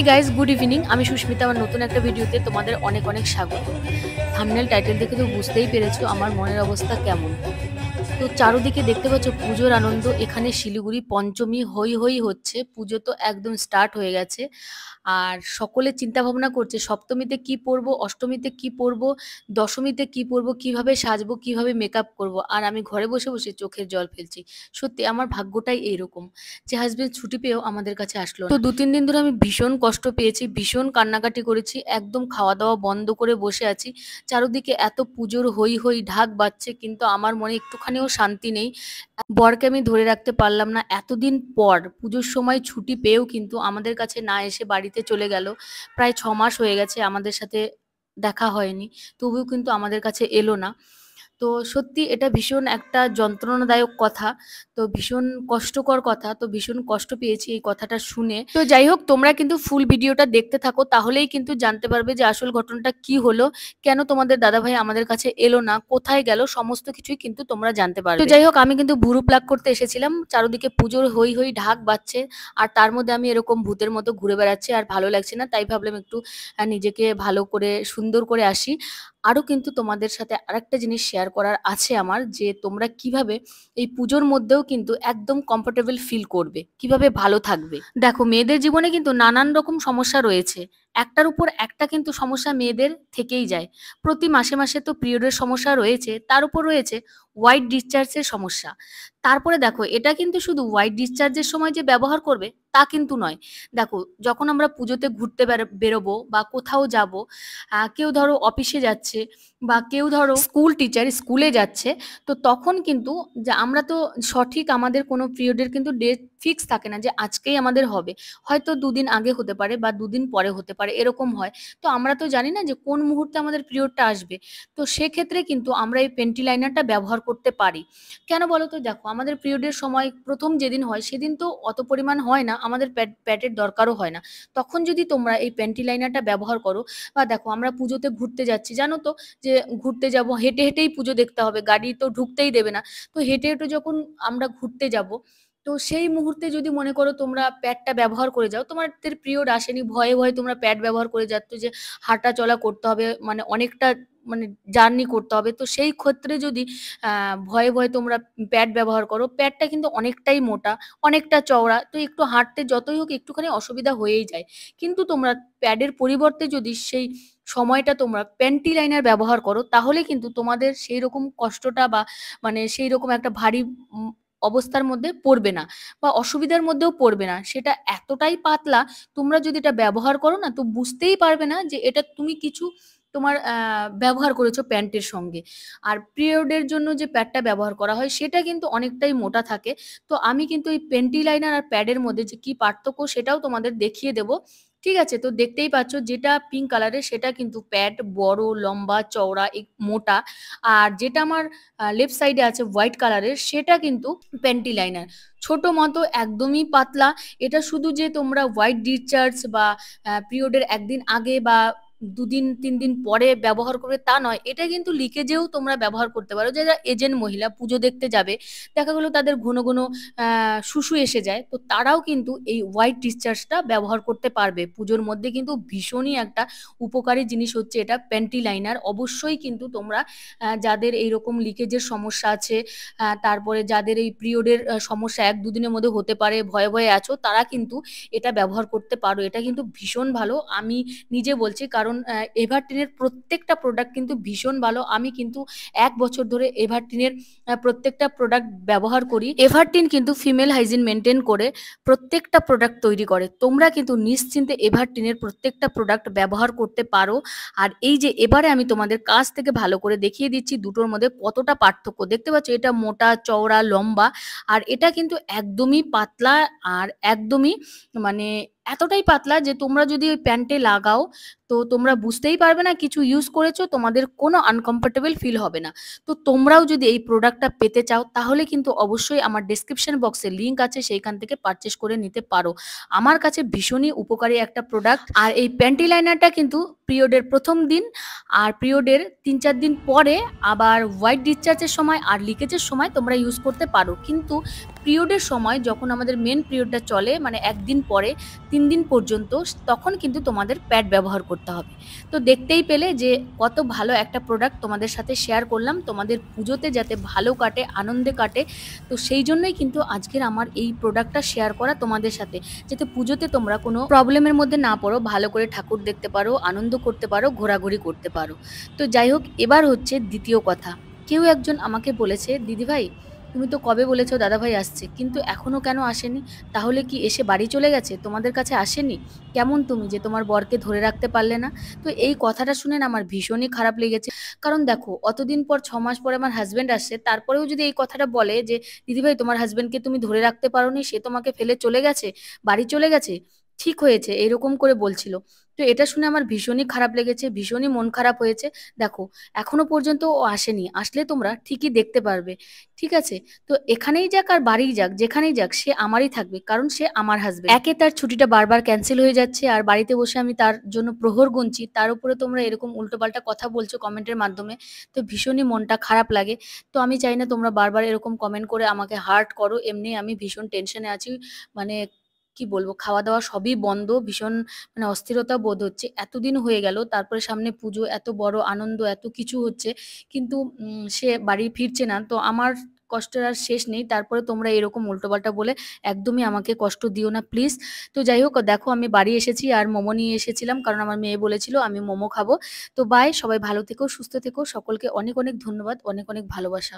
Guys, good evening. আমি সুস্মিতা, আমার নতুন একটা ভিডিওতে তোমাদের অনেক অনেক স্বাগত। থাম্বনেল টাইটেল দেখে তো বুঝতেই পেরেছো আমার মনের অবস্থা কেমন। তো চারোদিকে দেখতে পাচ্ছ পুজোর আনন্দ। এখানে শিলিগুড়ি পঞ্চমী হই হই হচ্ছে, পুজো তো একদম স্টার্ট হয়ে গেছে। আর সকলে চিন্তা ভাবনা করছে সপ্তমীতে কি পরবো, অষ্টমীতে কি পরবো, দশমীতে কি পরবো, কিভাবে সাজবো, কিভাবে মেকআপ করব। আর আমি ঘরে বসে বসে চোখের জল ফেলছি। সত্যি আমার ভাগ্যটাই এইরকম যে হাজবেন্ড ছুটি পেয়েও আমাদের কাছে আসলো না। তো 2-3 দিন ধরে আমি ভীষণ কষ্ট পেয়েছি, ভীষণ কান্নাকাটি করেছি, একদম খাওয়া দাওয়া বন্ধ করে বসে আছি। চারদিকে এত পুজোর হই হই ঢাক বাজছে, কিন্তু আমার মনে একটুখানিও শান্তি নেই। বরকে আমি ধরে রাখতে পারলাম না, এতদিন পর পুজোর সময় ছুটি পেয়েও কিন্তু আমাদের কাছে না এসে বাড়িতে চলে গেল। প্রায় 6 মাস হয়ে গেছে আমাদের সাথে দেখা হয়নি, তবুও কিন্তু আমাদের কাছে এলো না। তো সত্যি এটা ভীষণ একটা যন্ত্রণাদায়ক কথা, তো ভীষণ কষ্টকর কথা, তো ভীষণ কষ্ট পেয়েছি এই কথাটা শুনে। তো যাই হোক, তোমরা কিন্তু ফুল ভিডিওটা দেখতে থাকো, তাহলেই কিন্তু জানতে পারবে যে আসল ঘটনাটা কি হলো, কেন তোমাদের দাদাভাই আমাদের কাছে এলো না, কোথায় গেল, সমস্ত কিছুই কিন্তু তোমরা জানতে পারবে। তো যাই হোক, আমি কিন্তু ভুরু প্লাগ করতে এসেছিলাম, চারদিকে পুজোর হই হই ঢাক বাজছে, আর তার মধ্যে আমি এরকম ভূতের মতো ঘুরে বেড়াচ্ছি, আর ভালো লাগছে না, তাই ভাবলাম একটু নিজেকে ভালো করে সুন্দর করে আসি। আরো কিন্তু তোমাদের সাথে আরেকটা জিনিস শেয়ার করার আছে আমার, যে তোমরা কিভাবে এই পুজোর মধ্যেও কিন্তু একদম কমফোর্টেবল ফিল করবে, কিভাবে ভালো থাকবে। দেখো, মেয়েদের জীবনে কিন্তু নানান রকম সমস্যা রয়েছে, একটার উপর একটা কিন্তু সমস্যা মেয়েদের থেকেই যায়। প্রতি মাসে মাসে তো পিরিয়ডের সমস্যা রয়েছে, তার উপর রয়েছে হোয়াইট ডিসচার্জের সমস্যা। তারপরে দেখো, এটা কিন্তু শুধু হোয়াইট ডিসচার্জের সময় যে ব্যবহার করবে তা কিন্তু নয়। দেখো, যখন আমরা পুজোতে ঘুরতে বেরোবো বা কোথাও যাব, কেউ ধরো অফিসে যাচ্ছে, বা কেউ ধরো স্কুল টিচার স্কুলে যাচ্ছে, তো তখন কিন্তু যে আমরা তো সঠিক আমাদের কোনো পিরিয়ডের কিন্তু ডেট ফিক্স থাকে না যে আজকেই আমাদের হবে। হয়তো 2 দিন আগে হতে পারে বা 2 দিন পরে হতে পারে, এরকম হয়। তো আমরা তো জানি না যে কোন মুহূর্তে আমাদের পিরিয়ডটা আসবে। তো সেক্ষেত্রে কিন্তু আমরা এই পেন্টি লাইনারটা ব্যবহার করতে পারি। কেন বলো তো? দেখো, আমাদের পিরিয়ডের সময় প্রথম যেদিন হয় সেদিন তো অত পরিমাণ হয় না, আমাদের প্যাডের দরকারও হয় না। তখন যদি তোমরা এই পেন্টি লাইনারটা ব্যবহার করো, বা দেখো আমরা পুজোতে ঘুরতে যাচ্ছি, জানো তো যে ঘুরতে যাব, হেঁটে হেঁটেই পুজো দেখতে হবে, গাড়ি তো ঢুকতেই দেবে না। তো হেঁটে হেঁটে যখন আমরা ঘুরতে যাব, তো সেই মুহূর্তে যদি মনে করো তোমরা প্যাডটা ব্যবহার করে যাও, তোমাদের পিরিয়ড আসেনি, ভয়ে ভয়ে তোমরা প্যাড ব্যবহার করে যাচ্ছ, যে হাঁটা চলা করতে হবে, মানে অনেকটা মানে জার্নি করতে হবে, তো সেই ক্ষেত্রে যদি ভয়ে ভয়ে তোমরা প্যাড ব্যবহার করো, প্যাডটা কিন্তু অনেকটাই মোটা, অনেকটা চওড়া, তো একটু হাঁটতে যতই হোক একটুখানি অসুবিধা হয়েই যায়। কিন্তু তোমরা প্যাডের পরিবর্তে যদি সেই সময়টা তোমরা পেন্টি লাইনার ব্যবহার করো, তাহলে কিন্তু তোমাদের সেই রকম কষ্টটা বা মানে সেই রকম একটা ভারী অবস্থার মধ্যে পড়বে না, বা অসুবিধার মধ্যেও পড়বে না। সেটা এতটাই পাতলা, তোমরা যদি এটা ব্যবহার করো না, তো বুঝতেই পারবে না যে এটা তুমি কিছু তোমার ব্যবহার করেছো প্যান্টের সঙ্গে। আর পিরিয়ডের জন্য যে প্যাডটা ব্যবহার করা হয় সেটা কিন্তু অনেকটাই মোটা থাকে। তো আমি কিন্তু এই পেন্টি লাইনার আর প্যাডের মধ্যে যে কি পার্থক্য সেটাও তোমাদের দেখিয়ে দেবো। ঠিক আছে? তো দেখতেই পাচ্ছ, যেটা পিঙ্ক কালারের সেটা কিন্তু প্যাড বড়, লম্বা, চওড়া, মোটা। আর যেটা আমার লেফট সাইডে আছে হোয়াইট কালারের, সেটা কিন্তু পেন্টি লাইনার, ছোট মতো, একদমই পাতলা। এটা শুধু যে তোমরা হোয়াইট ডিসচার্জ বা পিরিয়ডের একদিন আগে বা 2-3 দিন পরে ব্যবহার করবে তা নয়, এটা কিন্তু লিকেজেও তোমরা ব্যবহার করতে পারো। যারা এজেন্ট মহিলা পুজো দেখতে যাবে, দেখা গেলো তাদের ঘন ঘন শুশু এসে যায়, তো তারাও কিন্তু এই হোয়াইট ডিসচার্জটা ব্যবহার করতে পারবে পুজোর মধ্যে। কিন্তু ভীষণই একটা উপকারী জিনিস হচ্ছে এটা পেন্টি লাইনার। অবশ্যই কিন্তু তোমরা যাদের এইরকম লিকেজের সমস্যা আছে, তারপরে যাদের এই পিরিয়ডের সমস্যা 1-2 দিনের মধ্যে হতে পারে, ভয়ে ভয়ে আছো, তারা কিন্তু এটা ব্যবহার করতে পারো। এটা কিন্তু ভীষণ ভালো, আমি নিজে বলছি, কারণ এভারটিনের প্রত্যেকটা প্রোডাক্ট কিন্তু ভীষণ ভালো। আমি কিন্তু 1 বছর ধরে এভারটিনের প্রত্যেকটা প্রোডাক্ট ব্যবহার করি। এভারটিন কিন্তু ফিমেল হাইজিন মেনটেন করে প্রত্যেকটা প্রোডাক্ট তৈরি করে। তোমরা কিন্তু নিশ্চিন্তে এভারটিনের প্রত্যেকটা প্রোডাক্ট ব্যবহার করতে পারো। আর এই যে এবারে আমি তোমাদের কাছ থেকে ভালো করে দেখিয়ে দিচ্ছি দুটোর মধ্যে কতটা পার্থক্য। দেখতে পাচ্ছ, এটা মোটা, চওড়া, লম্বা, আর এটা কিন্তু একদমই পাতলা, আর একদমই মানে এতটাই পাতলা যে তোমরা যদি ওই প্যান্টে লাগাও, তো তোমরা বুঝতেই পারবে না কিছু ইউজ করেছো, তোমাদের কোনো আনকমফোর্টেবল ফিল হবে না। তো তোমরাও যদি এই প্রোডাক্টটা পেতে চাও, তাহলে কিন্তু অবশ্যই আমার ডেসক্রিপশন বক্সে লিঙ্ক আছে, সেইখান থেকে পারচেস করে নিতে পারো। আমার কাছে ভীষণই উপকারী একটা প্রোডাক্ট। আর এই প্যান্টি লাইনারটা কিন্তু পিরিয়ডের প্রথম দিন আর পিরিয়ডের 3-4 দিন পরে, আবার হোয়াইট ডিসচার্জের সময় আর লিকেজের সময় তোমরা ইউজ করতে পারো। কিন্তু পিরিয়ডের সময় যখন আমাদের মেন পিরিয়ডটা চলে মানে ১ দিন পরে ৩ দিন পর্যন্ত তখন কিন্তু তোমাদের প্যাড ব্যবহার করতে হবে। তো দেখতেই পেলে যে কত ভালো একটা প্রোডাক্ট তোমাদের সাথে শেয়ার করলাম তোমাদের পুজোতে যাতে ভালো কাটে, আনন্দে কাটে। তো সেই জন্যই কিন্তু আজকের আমার এই প্রোডাক্টটা শেয়ার করা তোমাদের সাথে, যাতে পুজোতে তোমরা কোনো প্রবলেমের মধ্যে না পড়ো, ভালো করে ঠাকুর দেখতে পারো, আনন্দ করতে পারো, ঘোরাঘুরি করতে পারো। তো যাই হোক, এবার হচ্ছে দ্বিতীয় কথা। কেউ একজন আমাকে বলেছে, দিদিভাই তুমি তো কবে বলেছো দাদাভাই আসছে, কিন্তু এখনো কেন আসেনি? তাহলে কি এসে বাড়ি চলে গেছে, তোমাদের কাছে আসেনি? কেমন তুমি যে তোমার বরকে ধরে রাখতে পারলে না? তো এই কথাটা শুনে না আমার ভীষণই খারাপ লেগেছে। কারণ দেখো, অতদিন পর 6 মাস পরে আমার হাজবেন্ড আসছে, তারপরেও যদি এই কথাটা বলে যে দিদিভাই তোমার হাজবেন্ডকে তুমি ধরে রাখতে পারোনি, সে তোমাকে ফেলে চলে গেছে, বাড়ি চলে গেছে, ঠিক হয়েছে, এরকম করে বলছিল। তো এটা শুনে আমার ভীষণই খারাপ লেগেছে, ভীষণই মন খারাপ হয়েছে। দেখো, এখনো পর্যন্ত ও আসেনি, আসলে তোমরা ঠিকই দেখতে পারবে। ঠিক আছে? তো এখানেই যাক আর বাড়িই যাক, যেখানেই যাক, সে আমারই থাকবে, কারণ সে আমার হাজবেন্ড। একে তার ছুটিটা বারবার ক্যান্সেল হয়ে যাচ্ছে, আর বাড়িতে বসে আমি তার জন্য প্রহর গুনছি, তার উপরে তোমরা এরকম উল্টোপাল্টা কথা বলছো কমেন্টের মাধ্যমে। তো ভীষণই মনটা খারাপ লাগে। তো আমি চাই না তোমরা বারবার এরকম কমেন্ট করে আমাকে হার্ট করো। এমনি আমি ভীষণ টেনশনে আছি। মানে কি বলবো, খাওয়া দাওয়া সবই বন্ধ, ভীষণ মানে অস্থিরতা বোধ হচ্ছে। এতদিন হয়ে গেল, তারপরে সামনে পুজো, এত বড় আনন্দ, এত কিছু হচ্ছে, কিন্তু সে বাড়ি ফিরছে না। তো আমার কষ্টের আর শেষ নেই। তারপরে তোমরা এরকম উল্টোপাল্টা বলে একদমই আমাকে কষ্ট দিও না প্লিজ। তো যাই হোক, দেখো আমি বাড়ি এসেছি আর মোমো নিয়ে এসেছিলাম, কারণ আমার মেয়ে বলেছিল আমি মোমো খাবো। তো বাই, সবাই ভালো থেকো, সুস্থ থেকো, সকলকে অনেক অনেক ধন্যবাদ, অনেক অনেক ভালোবাসা।